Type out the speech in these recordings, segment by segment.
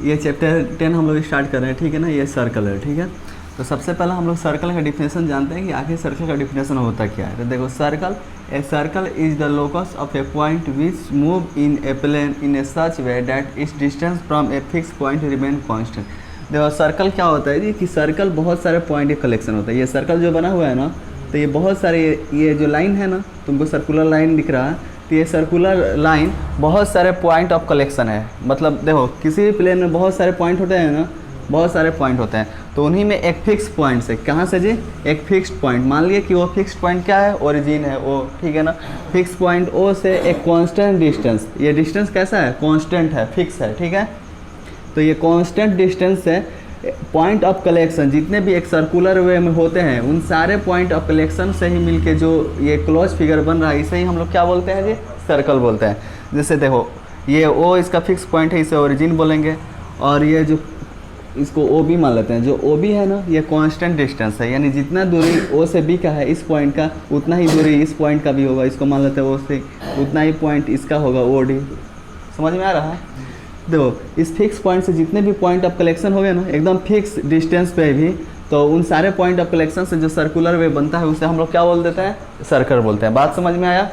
ये चैप्टर 10 हम लोग स्टार्ट कर रहे हैं, ठीक है ना। ये सर्कल है, ठीक है। तो सबसे पहला हम लोग सर्कल का डिफिनेशन जानते हैं कि आखिर सर्कल का डिफिनेशन होता क्या है। तो देखो, circle is the locus of a point which move in a plane in a such way that its distance from a fix point remain constant. देखो, सर्कल क्या होता है जी कि सर्कल बहुत सारे पॉइंट का कलेक्शन होता है। ये सर्कल जो बना हुआ है ना, तो ये बहुत सारे, ये जो लाइन है ना, तुमको सर्कुलर लाइन दिख रहा है, तो ये सर्कुलर लाइन बहुत सारे पॉइंट ऑफ कलेक्शन है। मतलब देखो, किसी भी प्लेन में बहुत सारे पॉइंट होते हैं ना, बहुत सारे पॉइंट होते हैं, तो उन्हीं में एक फिक्स पॉइंट से, कहाँ से जी, एक फिक्स्ड पॉइंट, मान लिए कि वो फिक्स्ड पॉइंट क्या है, ओरिजिन है वो, ठीक है ना। फिक्स पॉइंट ओ से एक कांस्टेंट डिस्टेंस, ये डिस्टेंस कैसा है, कांस्टेंट है, फिक्स है, ठीक है। तो ये कांस्टेंट डिस्टेंस से पॉइंट ऑफ कलेक्शन जितने भी एक सर्कुलर वे में होते हैं, उन सारे पॉइंट ऑफ कलेक्शन से ही मिलके जो ये क्लोज फिगर बन रहा है, इसे ही हम लोग क्या बोलते हैं जी, सर्कल बोलते हैं। जैसे देखो, ये ओ इसका फिक्स पॉइंट है, इसे ओरिजिन बोलेंगे। और ये जो इसको ओ बी मान लेते हैं, जो ओ बी है ना, ये कांस्टेंट डिस्टेंस है, यानी जितना दूरी ओ से बी का है इस पॉइंट का, उतना ही दूरी इस पॉइंट का भी होगा। इसको मान लेते हैं ओ से, उतना ही पॉइंट इसका होगा ओ डी। समझ में आ रहा है। देखो, इस फिक्स पॉइंट से जितने भी पॉइंट ऑफ कलेक्शन हो गए ना, एकदम फिक्स डिस्टेंस पे भी, तो उन सारे पॉइंट ऑफ कलेक्शन से जो सर्कुलर वे बनता है उसे हम लोग क्या बोल देते हैं, सर्कल बोलते हैं। बात समझ में आया।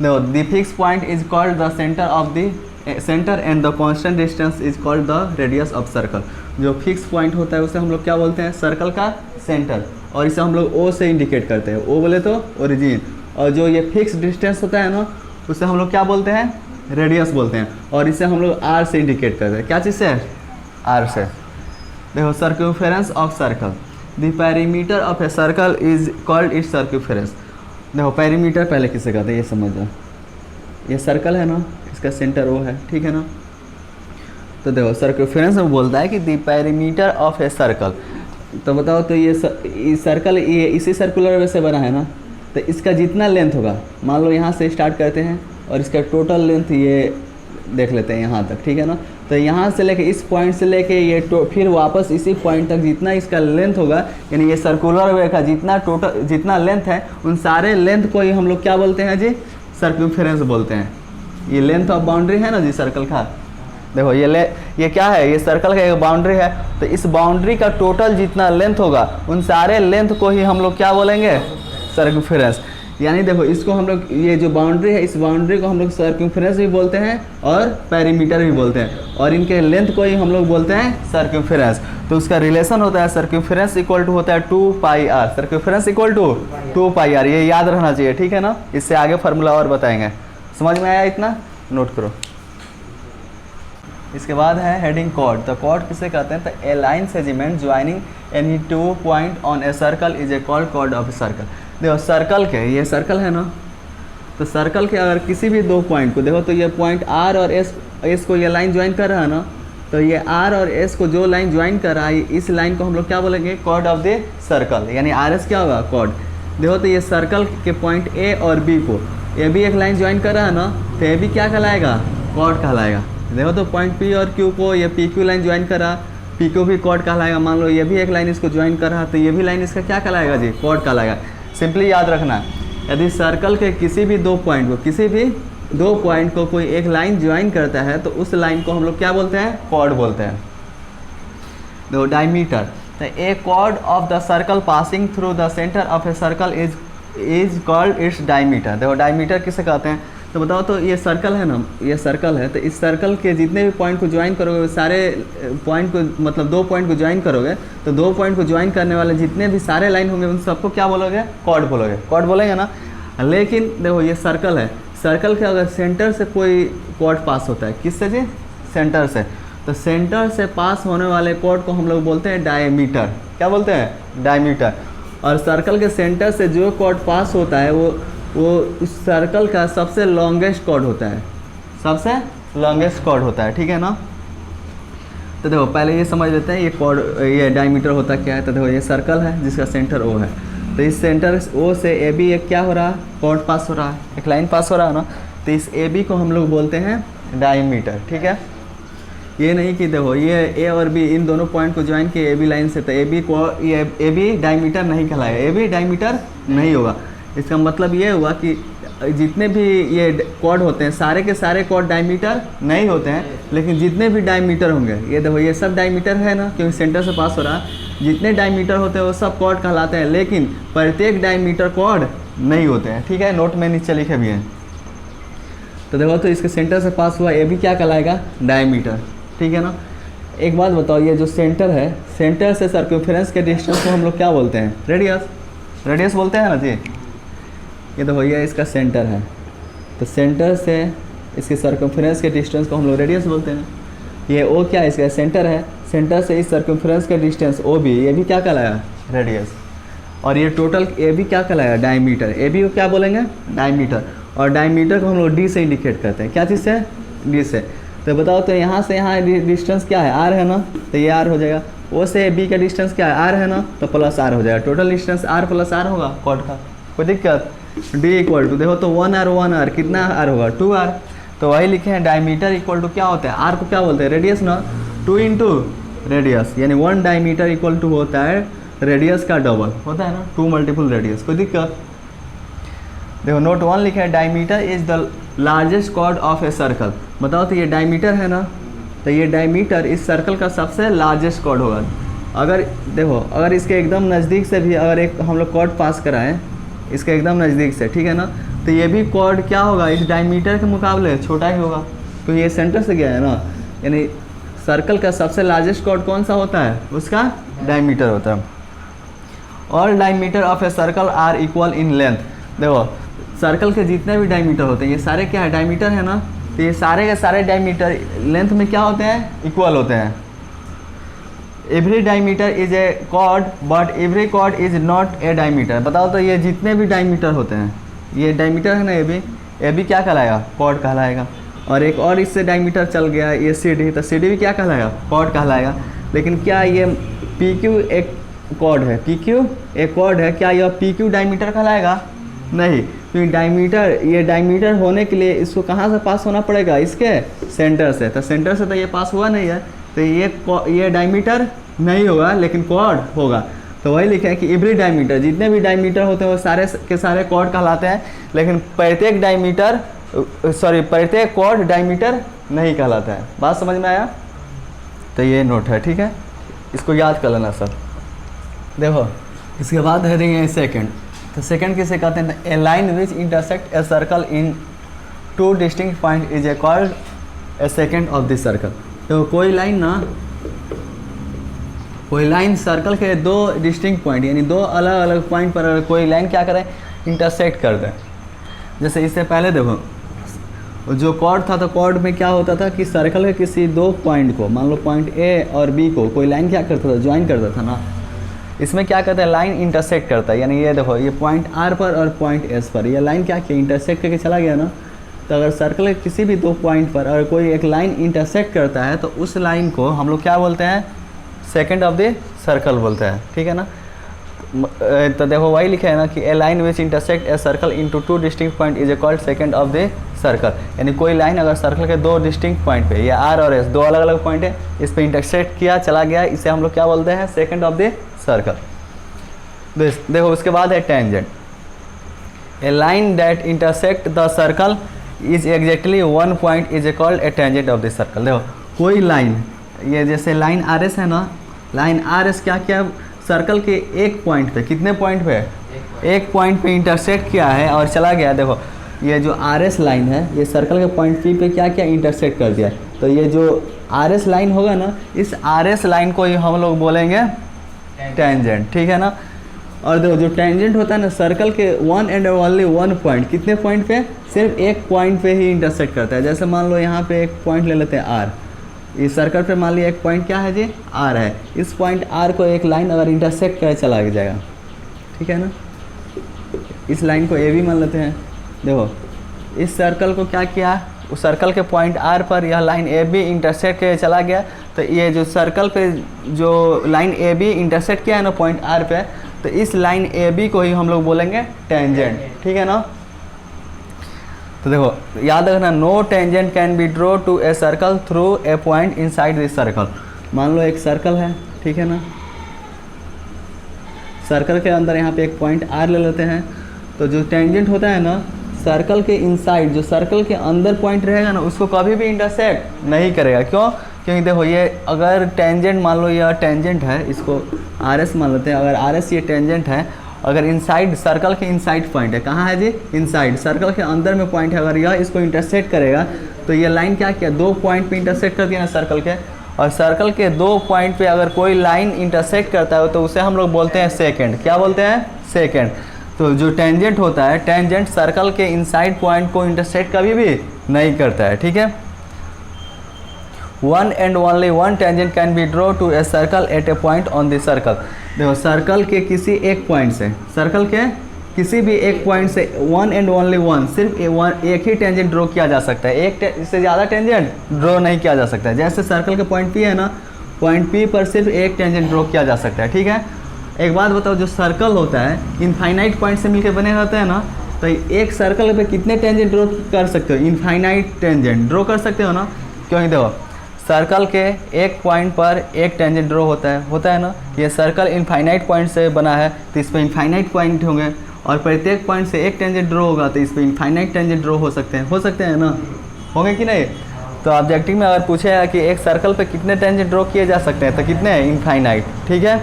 देखो, the fix point is called the centre of the centre and the constant distance is called the radius of circle. जो फिक्स पॉइंट होता है उसे हम लोग क्या बोलते हैं, सर्कल का सेंटर, और इसे हम लोग ओ से इंडिकेट करते हैं। ओ बोले तो ओरिजिन, और जो ये फिक्स डिस्टेंस होता है ना, उसे हम लोग क्या बोलते हैं, रेडियस बोलते हैं, और इसे हम लोग आर से इंडिकेट करते हैं। क्या चीज़ से, आर से। देखो, circumference of circle, the perimeter of a circle is called it's circumference. देखो, पेरीमीटर पहले किसे कहते हैं ये समझ जाओ। ये सर्कल है ना, इसका सेंटर ओ है, ठीक है ना। तो देखो, सर्कमफेरेंस में बोलता है कि the perimeter of a circle. तो बताओ, तो ये सर्कल ये इसी सर्कुलर वे से बना है ना, तो इसका जितना लेंथ होगा, मान लो यहाँ से स्टार्ट करते हैं और इसका टोटल लेंथ ये देख लेते हैं यहाँ तक, ठीक है ना। तो यहाँ से लेके इस पॉइंट से लेके ये फिर वापस इसी पॉइंट तक जितना इसका लेंथ होगा, यानी ये सर्कुलर वे का जितना लेंथ है, उन सारे लेंथ को ही हम लोग क्या बोलते हैं जी, सर्कमफेरेंस बोलते हैं। ये लेंथ ऑफ बाउंड्री है ना जी सर्कल का। देखो, ये क्या है, ये सर्कल का एक बाउंड्री है, तो इस बाउंड्री का टोटल जितना लेंथ होगा, उन सारे लेंथ को ही हम लोग क्या बोलेंगे, सर्कमफेरेंस। यानी देखो, इसको हम लोग, ये जो बाउंड्री है, इस बाउंड्री को हम लोग सर्कमफेरेंस भी बोलते हैं और पेरीमीटर भी बोलते हैं, और इनके लेंथ को ही हम लोग बोलते हैं सर्कमफेरेंस। तो उसका रिलेशन होता है, सर्कमफेरेंस इक्वल टू होता है 2 pi r. Circumference equal to 2 pi r, ये याद रहना चाहिए, ठीक है ना। इससे आगे फार्मूला और बताएंगे। समझ में आया, इतना नोट करो। इसके बाद है हेडिंग कॉर्ड। तो कॉर्ड किसे कहते हैं, तो a line segment joining any 2 point on a circle is a called chord of a circle. देखो, सर्कल के, ये सर्कल है ना, तो सर्कल के अगर किसी भी 2 पॉइंट को देखो, तो ये पॉइंट आर और एस को ये लाइन ज्वाइन कर रहा है ना, तो ये आर और एस को जो लाइन ज्वाइन कर रहा है, इस लाइन को हम लोग क्या बोलेंगे, कॉर्ड ऑफ द सर्कल, यानी आर एस क्या होगा, कॉर्ड। देखो, तो ये सर्कल के पॉइंट ए और बी को ये भी एक लाइन ज्वाइन कर रहा है ना, तो ये भी क्या कहलाएगा, कॉर्ड कहलाएगा। देखो, तो पॉइंट पी और क्यू को ये पी क्यू लाइन ज्वाइन कर रहा, पी क्यू भी कॉर्ड कहलाएगा। मान लो ये भी एक लाइन इसको ज्वाइन कर रहा, तो ये भी लाइन इसका क्या कहलाएगा जी, कॉर्ड कहलाएगा। सिंपली याद रखना, यदि सर्कल के किसी भी 2 पॉइंट को कोई एक लाइन ज्वाइन करता है, तो उस लाइन को हम लोग क्या बोलते हैं, कॉर्ड बोलते हैं। देखो, डायमीटर, तो a chord of the circle passing through the centre of a circle is called its diameter. देखो, डायमीटर किसे कहते हैं, तो बताओ, तो ये सर्कल है ना, ये सर्कल है, तो इस सर्कल के जितने भी पॉइंट को ज्वाइन करोगे, सारे पॉइंट को, मतलब 2 पॉइंट को ज्वाइन करोगे, तो 2 पॉइंट को ज्वाइन करने वाले जितने भी सारे लाइन होंगे, उन सबको क्या बोलोगे, कॉर्ड बोलोगे, कॉर्ड बोलेंगे ना। लेकिन देखो, ये सर्कल है, सर्कल के अगर सेंटर से कोई कॉर्ड पास होता है, किससे जी, सेंटर से, तो सेंटर से पास होने वाले कॉर्ड को हम लोग बोलते हैं डायमीटर। क्या बोलते हैं, डायमीटर। और सर्कल के सेंटर से जो कॉर्ड पास होता है, वो उस सर्कल का सबसे लॉन्गेस्ट कॉर्ड होता है, सबसे लॉन्गेस्ट कॉर्ड होता है, ठीक है ना। तो देखो, पहले ये समझ लेते हैं ये कॉर्ड, ये डायमीटर होता क्या है। तो देखो, ये सर्कल है जिसका सेंटर ओ है, तो इस सेंटर ओ से ए बी एक क्या हो रहा है, कॉर्ड पास हो रहा है, एक लाइन पास हो रहा है ना, तो इस ए बी को हम लोग बोलते हैं डायमीटर, ठीक है। ये नहीं कि देखो, ये ए और बी इन दोनों पॉइंट को ज्वाइन किए ए बी लाइन से, तो ए बी डायमीटर नहीं कहलाएगा, ए बी डायमीटर नहीं होगा। इसका मतलब ये हुआ कि जितने भी ये कॉर्ड होते हैं सारे के सारे कॉर्ड डायमीटर नहीं होते हैं, लेकिन जितने भी डायमीटर होंगे, ये देखो ये सब डायमीटर है ना, क्योंकि सेंटर से पास हो रहा है, जितने डायमीटर होते हैं वो सब कॉर्ड कहलाते हैं, लेकिन प्रत्येक डायमीटर कॉर्ड नहीं होते हैं। ठीक है, नोट में नीचे लिखे भी हैं। तो देखो, तो इसके सेंटर से पास हुआ, ये भी क्या कहलाएगा, डायमीटर। ठीक है ना। एक बात बताओ, ये जो सेंटर है, सेंटर से सर्कमफेरेंस के डिस्टेंस को हम लोग क्या बोलते हैं, रेडियस। रेडियस बोलते हैं ना जी। ये देखो ये इसका सेंटर है, तो सेंटर से इसके सर्कमफेरेंस के डिस्टेंस को हम लोग रेडियस बोलते हैं। ये ओ क्या है, इसका सेंटर है, सेंटर से इस सर्कमफेरेंस का डिस्टेंस ओ भी, ये भी क्या कहलाया, रेडियस। और ये टोटल ए भी क्या कहलाया, डायमीटर। ए भी को क्या बोलेंगे, डायमीटर। और डायमीटर को हम लोग डी से इंडिकेट करते हैं, क्या चीज़ से, डी से। तो बताओ, तो यहाँ से यहाँ डिस्टेंस क्या है, आर है ना, तो ये आर हो जाएगा। ओ से बी का डिस्टेंस क्या है, आर है ना, तो प्लस आर हो जाएगा। Total distance R plus R होगा कॉर्ड का, कोई दिक्कत। डी इक्वल टू, देखो तो 1 आर कितना आर होगा, 2 आर। तो वही लिखे हैं, डायमीटर इक्वल टू क्या होता है, आर को क्या बोलते हैं, रेडियस ना, 2 इंटू रेडियस, यानी 1 डायमीटर इक्वल टू होता है रेडियस का डबल होता है ना, 2 मल्टीपल रेडियस, कोई दिक्कत। देखो नोट 1 लिखा है, diameter is the largest chord of a circle. बताओ, तो ये डायमीटर है ना, तो ये डायमीटर इस सर्कल का सबसे लार्जेस्ट कॉर्ड होगा। अगर देखो, अगर इसके एकदम नज़दीक से भी अगर एक हम लोग कॉर्ड पास कराएं, इसके एकदम नज़दीक से, ठीक है ना, तो ये भी कॉर्ड क्या होगा, इस डायमीटर के मुकाबले छोटा ही होगा, क्योंकि ये सेंटर से गया है ना। यानी सर्कल का सबसे लार्जेस्ट कॉर्ड कौन सा होता है, उसका डायमीटर होता है। All diameter of a circle are equal in length. देखो, सर्कल के जितने भी डायमीटर होते हैं, ये सारे क्या है, डायमीटर है ना, तो ये सारे के सारे डायमीटर लेंथ में क्या होते हैं, इक्वल होते हैं। Every diameter is a chord but every chord is not a diameter. बताओ, तो ये जितने भी डायमीटर होते हैं, ये डायमीटर है ना, ये भी क्या कहलाएगा, कॉर्ड कहलाएगा। और एक और इससे डायमीटर चल गया, ये सी डी, तो सी डी भी क्या कहलाएगा, कॉर्ड कहलाएगा। लेकिन क्या ये पी क्यू एक कॉर्ड है, पी क्यू एक कॉर्ड है, क्या यह पी क्यू डायमीटर कहलाएगा, नहीं, क्योंकि डायमीटर, ये डायमीटर होने के लिए इसको कहाँ से पास होना पड़ेगा, इसके सेंटर से। तो सेंटर से तो ये पास हुआ नहीं है, तो ये डायमीटर नहीं होगा, लेकिन कॉर्ड होगा। तो वही लिखे हैं कि एवरी डायमीटर, जितने भी डायमीटर होते हैं वो सारे के सारे कॉर्ड कहलाते हैं, लेकिन प्रत्येक कॉर्ड डायमीटर नहीं कहलाता है। बात समझ में आया। तो ये नोट है, ठीक है, इसको याद कर लेना सब। देखो, इसके बाद है सेकंड। तो सेकंड किसे कहते हैं, a line which intersect a circle in 2 distinct point is a called a secant of this circle. तो कोई लाइन सर्कल के 2 डिस्टिंक्ट पॉइंट, यानी 2 अलग अलग पॉइंट पर अगर कोई लाइन क्या करे, इंटरसेक्ट कर दे। जैसे इससे पहले देखो, जो कॉर्ड था, तो कॉर्ड में क्या होता था कि सर्कल के किसी 2 पॉइंट को, मान लो पॉइंट ए और बी को कोई लाइन क्या करता था, ज्वाइन करता था ना। इसमें क्या कहते हैं, लाइन इंटरसेक्ट करता है। यानी ये देखो, ये पॉइंट आर पर और पॉइंट एस पर, ये लाइन क्या किया, इंटरसेक्ट करके चला गया ना। तो अगर सर्कल के किसी भी 2 पॉइंट पर अगर कोई एक लाइन इंटरसेक्ट करता है, तो उस लाइन को हम लोग क्या बोलते हैं, सेकंड ऑफ द सर्कल बोलते हैं, ठीक है ना। तो देखो वही लिखा है ना कि a line which intersect a circle into 2 distinct point is a called secant of the circle. यानी कोई लाइन अगर सर्कल के 2 डिस्टिंक्ट पॉइंट पे, या आर और एस 2 अलग अलग पॉइंट है, इस पे इंटरसेक्ट किया, चला गया, इसे हम लोग क्या बोलते हैं, सेकंड ऑफ द सर्कल। देखो उसके बाद है tangent. A line that intersect the circle is exactly 1 point is a called A tangent of the circle. देखो कोई लाइन, ये जैसे लाइन आर एस है ना, लाइन आर एस क्या क्या सर्कल के एक पॉइंट पे, कितने पॉइंट पे, एक पॉइंट पे इंटरसेक्ट किया है और चला गया। देखो ये जो आर एस लाइन है, ये सर्कल के पॉइंट पी पे क्या क्या इंटरसेक्ट कर दिया। तो ये जो आर एस लाइन होगा ना, इस आर एस लाइन को ही हम लोग बोलेंगे टेंजेंट, ठीक है ना। और देखो जो टेंजेंट होता है ना, सर्कल के 1 एंड ओनली 1 पॉइंट, कितने पॉइंट पे, सिर्फ एक पॉइंट पे ही इंटरसेक्ट करता है। जैसे मान लो यहाँ पे एक पॉइंट ले लेते हैं आर, इस सर्कल पे मान लिया एक पॉइंट क्या है जी, आर है। इस पॉइंट आर को एक लाइन अगर इंटरसेक्ट करे चला जाएगा, ठीक है ना। इस लाइन को ए भी मान लेते हैं। देखो इस सर्कल को क्या किया, उस सर्कल के पॉइंट आर पर यह लाइन ए बी इंटरसेक्ट करे चला गया। तो ये जो सर्कल पे जो लाइन ए बी इंटरसेक्ट किया है ना पॉइंट आर पे, तो इस लाइन ए बी को ही हम लोग बोलेंगे टेंजेंट, ठीक है ना। तो देखो याद रखना, no tangent can be draw to a circle through a point inside this circle. मान लो एक सर्कल है, ठीक है ना, सर्कल के अंदर यहाँ पे एक पॉइंट आर ले लेते हैं। तो जो टेंजेंट होता है ना सर्कल के इनसाइड, जो सर्कल के अंदर पॉइंट रहेगा ना उसको कभी भी इंटरसेक्ट नहीं करेगा। क्यों? क्योंकि देखो ये अगर टेंजेंट मान लो यह टेंजेंट है, इसको आर एस मान लेते हैं, अगर आर एस ये टेंजेंट है, अगर इनसाइड सर्कल के इनसाइड पॉइंट है, कहाँ है जी? इनसाइड सर्कल के अंदर में पॉइंट है, अगर यह इसको इंटरसेक्ट करेगा तो ये लाइन क्या किया? 2 पॉइंट पे इंटरसेक्ट कर दिया ना सर्कल के, और सर्कल के 2 पॉइंट पे अगर कोई लाइन इंटरसेक्ट करता है तो उसे हम लोग बोलते हैं सेकेंड। क्या बोलते हैं? सेकेंड। तो जो टेंजेंट होता है, टेंजेंट सर्कल के इनसाइड पॉइंट को इंटरसेक्ट कभी भी नहीं करता है, ठीक है। One and only one tangent can be draw to a circle eight A point on the circle. देखो सर्कल के किसी एक पॉइंट से, सर्कल के किसी भी एक पॉइंट से वन एंड ओनली वन, सिर्फ एक ही टेंजेंट ड्रॉ किया जा सकता है, इससे ज़्यादा टेंजेंट ड्रॉ नहीं किया जा सकता है। जैसे सर्कल के पॉइंट पी है ना, पॉइंट पी पर सिर्फ एक टेंजेंट ड्रॉ किया जा सकता है, ठीक है। एक बात बताओ, जो सर्कल होता है इनफाइनाइट पॉइंट से मिलकर बने रहते हैं ना, तो एक सर्कल पे कितने टेंजेंट ड्रॉ कर सकते हो? इनफाइनाइट टेंजेंट ड्रॉ कर सकते हो ना। क्योंकि देखो सर्कल के एक पॉइंट पर एक टेंजेंट ड्रॉ होता है ना। ये सर्कल इनफाइनाइट पॉइंट से बना है तो इस पर इनफाइनाइट पॉइंट होंगे, और प्रत्येक पॉइंट से एक टेंजेंट ड्रॉ होगा तो इस पर इनफाइनाइट टेंजेंट ड्रॉ हो सकते हैं ना, होंगे कि नहीं? तो ऑब्जेक्टिव में अगर पूछेगा कि एक सर्कल पे कितने टेंजेंट ड्रॉ किए जा सकते हैं तो कितने हैं? इनफाइनाइट, ठीक है।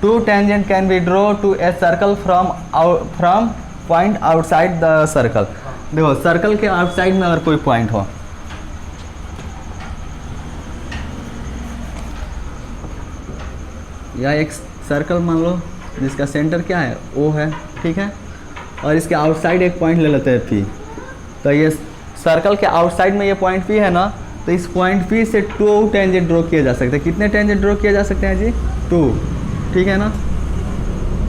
2 tangent can be draw to a circle from point outside the circle. देखो सर्कल के आउटसाइड में अगर कोई पॉइंट हो, या एक सर्कल मान लो जिसका सेंटर क्या है? O है, ठीक है, और इसके आउटसाइड एक पॉइंट ले लेते हैं P। तो ये सर्कल के आउटसाइड में ये पॉइंट P है ना, तो इस पॉइंट P से 2 टेंजेंट ड्रॉ किए जा सकते हैं। कितने टेंजेंट ड्रॉ किए जा सकते हैं जी? 2, ठीक है ना।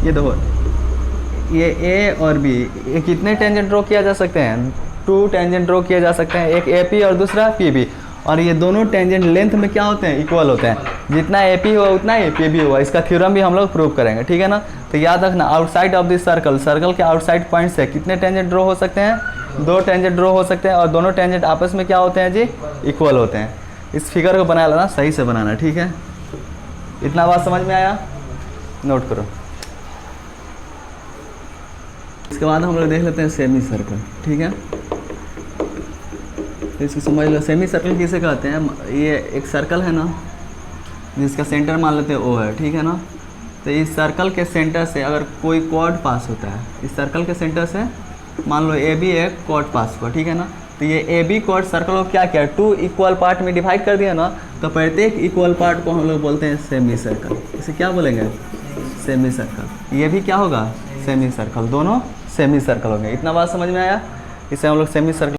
ये देखो ये A और B, ये कितने टेंजेंट ड्रॉ किया जा सकते हैं? 2 टेंजेंट ड्रॉ किए जा सकते हैं, एक AP और दूसरा PB। और ये दोनों टेंजेंट लेंथ में क्या होते हैं? इक्वल होते हैं। जितना AP होगा उतना ही PB होगा। इसका थ्योरम भी हम लोग प्रूव करेंगे, ठीक है ना। तो याद रखना, outside of this circle, circle के आउटसाइड पॉइंट से कितने टेंजेंट ड्रॉ हो सकते हैं? 2 टेंजेंट ड्रॉ हो सकते हैं, और दोनों टेंजेंट आपस में क्या होते हैं जी? इक्वल होते हैं। इस फिगर को बना लेना, सही से बनाना, ठीक है। इतना बात समझ में आया? नोट करो। इसके बाद हम लोग देख लेते हैं सेमी सर्कल, ठीक है। तो इसको समझ लो, सेमी सर्कल किसे कहते हैं? ये एक सर्कल है ना जिसका सेंटर मान लेते हैं O है, ठीक है ना। तो इस सर्कल के सेंटर से अगर कोई कॉर्ड पास होता है, इस सर्कल के सेंटर से मान लो AB एक कॉर्ड पास हुआ, ठीक है ना। तो ये AB कॉर्ड सर्कल को क्या किया? 2 इक्वल पार्ट में डिवाइड कर दिया ना, तो प्रत्येक इक्वल पार्ट को हम लोग बोलते हैं सेमी सर्कल। इसे क्या बोलेंगे? Semi circle. ये भी क्या होगा? Semi circle. दोनों सेमी सर्कल हो गए। इतना बात समझ में आया? इसे हम लोग सेमी सर्कल